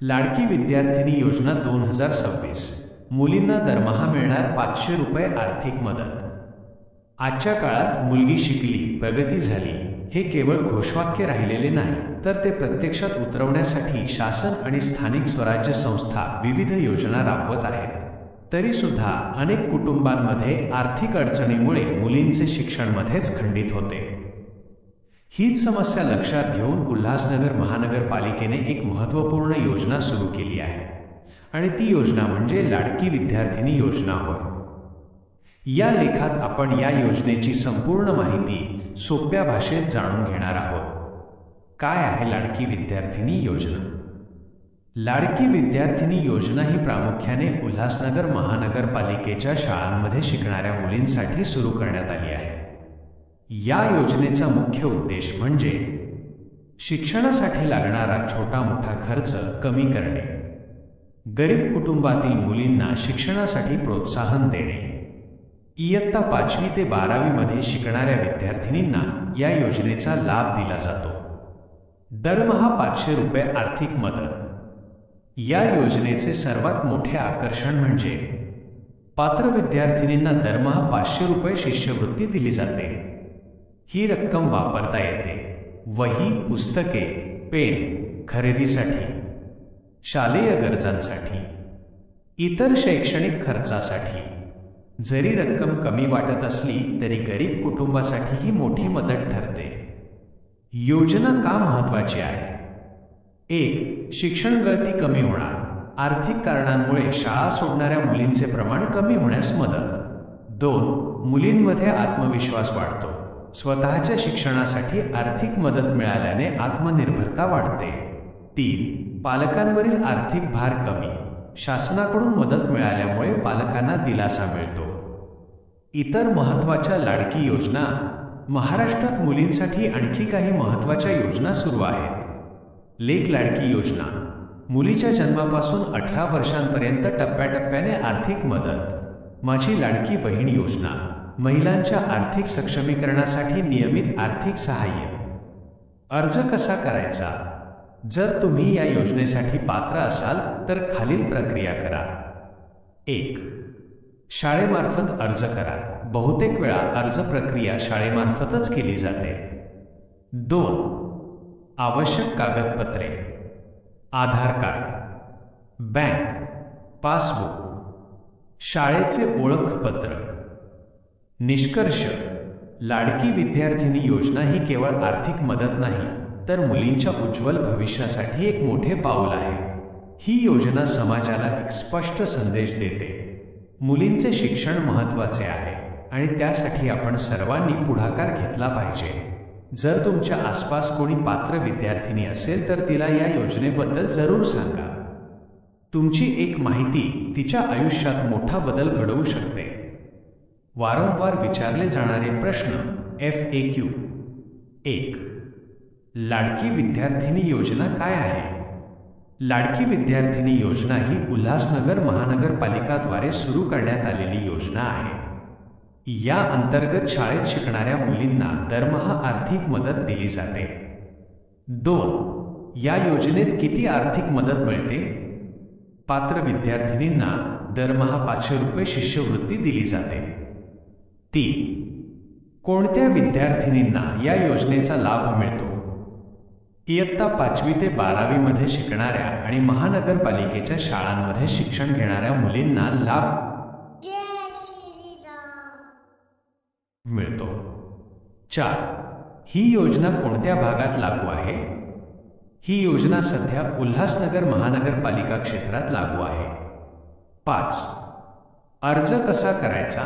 लाडकी विद्यार्थिनी योजना 2026. मुलींना दरमहा मिळणार 500 रुपये आर्थिक मदत. आजच्या काळात मुलगी शिकली, प्रगती झाली हे केवळ घोषवाक्य राहिलेले नाही, तर ते प्रत्यक्षात उतरवण्यासाठी शासन आणि स्थानिक स्वराज्य संस्था विविध योजना राबवत आहेत. तरी सुद्धा अनेक कुटुंबांमध्ये आर्थिक अडचणीमुळे मुलींचे शिक्षण मध्येच खंडित होते. हीच समस्या लक्षात घेऊन उल्हासनगर महानगरपालिकेने एक महत्त्वपूर्ण योजना सुरू केली आहे आणि ती योजना म्हणजे लाडकी विद्यार्थिनी योजना होय. या लेखात आपण या योजनेची संपूर्ण माहिती सोप्या भाषेत जाणून घेणार आहोत. काय आहे लाडकी विद्यार्थिनी योजना? लाडकी विद्यार्थिनी योजना ही प्रामुख्याने उल्हासनगर महानगरपालिकेच्या शाळांमध्ये शिकणाऱ्या मुलींसाठी सुरू करण्यात आली आहे. या योजनेचा मुख्य उद्देश म्हणजे शिक्षणासाठी लागणारा छोटा मोठा खर्च कमी करणे, गरीब कुटुंबातील मुलींना शिक्षणासाठी प्रोत्साहन देणे. इयत्ता 5वी ते 12वी मध्ये शिकणाऱ्या विद्यार्थिनींना या योजनेचा लाभ दिला जातो. दरमहा 500 रुपये आर्थिक मदत. या योजनेचे सर्वात मोठे आकर्षण म्हणजे पात्र विद्यार्थिनींना दरमहा 500 रुपये शिष्यवृत्ती दिली जाते. ही रक्कम वापरता येते वही, पुस्तके, पेन खरेदीसाठी, शालेय गरजांसाठी, इतर शैक्षणिक खर्चासाठी. जरी रक्कम कमी वाटत असली तरी गरीब कुटुंबासाठी ही मोठी मदत ठरते. योजना का महत्त्वाची आहे? 1. शिक्षण गळती कमी होणार. आर्थिक कारणांमुळे शाळा सोडणाऱ्या मुलींचे प्रमाण कमी होण्यास मदत. 2. मुलींमध्ये आत्मविश्वास वाढतो. स्वतःच्या शिक्षणासाठी आर्थिक मदत मिळाल्याने आत्मनिर्भरता वाढते. 3. पालकांवरील आर्थिक भार कमी. शासनाकडून मदत मिळाल्यामुळे पालकांना दिलासा मिळतो. इतर महत्त्वाच्या लाडकी योजना. महाराष्ट्रात मुलींसाठी आणखी काही महत्त्वाच्या योजना सुरू आहेत. लेक लाडकी योजना. मुलीच्या जन्मापासून 18 वर्षांपर्यंत टप्प्याटप्प्याने आर्थिक मदत. माझी लाडकी बहीण योजना. महिलांच्या आर्थिक सक्षमीकरणासाठी नियमित आर्थिक सहाय्य. अर्ज कसा करायचा? जर तुम्ही या योजनेसाठी पात्र असाल तर खालील प्रक्रिया करा. 1. शाळेमार्फत अर्ज करा. बहुतेक वेळा अर्ज प्रक्रिया शाळेमार्फतच केली जाते. 2. आवश्यक कागदपत्रे. आधार कार्ड, बँक पासबुक, शाळेचे ओळखपत्र. निष्कर्ष. लाडकी विद्यार्थिनी योजना ही केवळ आर्थिक मदत नाही, तर मुलींच्या उज्ज्वल भविष्यासाठी एक मोठे पाऊल आहे. ही योजना समाजाला एक स्पष्ट संदेश देते. मुलींचे शिक्षण महत्त्वाचे आहे आणि त्यासाठी आपण सर्वांनी पुढाकार घेतला पाहिजे. जर तुमच्या आसपास कोणी पात्र विद्यार्थिनी असेल तर तिला या योजनेबद्दल जरूर सांगा. तुमची एक माहिती तिच्या आयुष्यात मोठा बदल घडवू शकते. वारंवार विचारले जाणारे प्रश्न FAQ. 1. लाडकी विद्यार्थिनी योजना काय आहे? लाडकी विद्यार्थिनी योजना ही उल्हासनगर महानगरपालिकाद्वारे सुरू करण्यात आलेली योजना आहे. या अंतर्गत शाळेत शिकणाऱ्या मुलींना दरमहा आर्थिक मदत दिली जाते. 2. या योजनेत किती आर्थिक मदत मिळते? पात्र विद्यार्थिनींना दरमहा 500 रुपये शिष्यवृत्ती दिली जाते. 3. कोणत्या विद्यार्थिनींना या योजनेचा लाभ मिळतो? इयत्ता 5वी ते 12वी मध्ये शिकणाऱ्या आणि महानगरपालिकेच्या शाळांमध्ये शिक्षण घेणाऱ्या मुलींना लाभ मिळतो. 4. ही योजना कोणत्या भागात लागू आहे? ही योजना सध्या उल्हासनगर महानगरपालिका क्षेत्रात लागू आहे. 5. अर्ज कसा करायचा?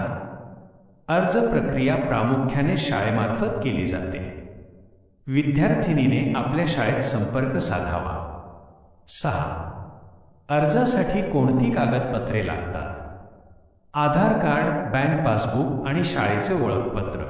अर्ज प्रक्रिया प्रामुख्याने शाळेमार्फत केली जाते. विद्यार्थिनीने आपल्या शाळेत संपर्क साधावा. 6. अर्जासाठी कोणती कागदपत्रे लागतात? आधार कार्ड, बँक पासबुक आणि शाळेचे ओळखपत्र.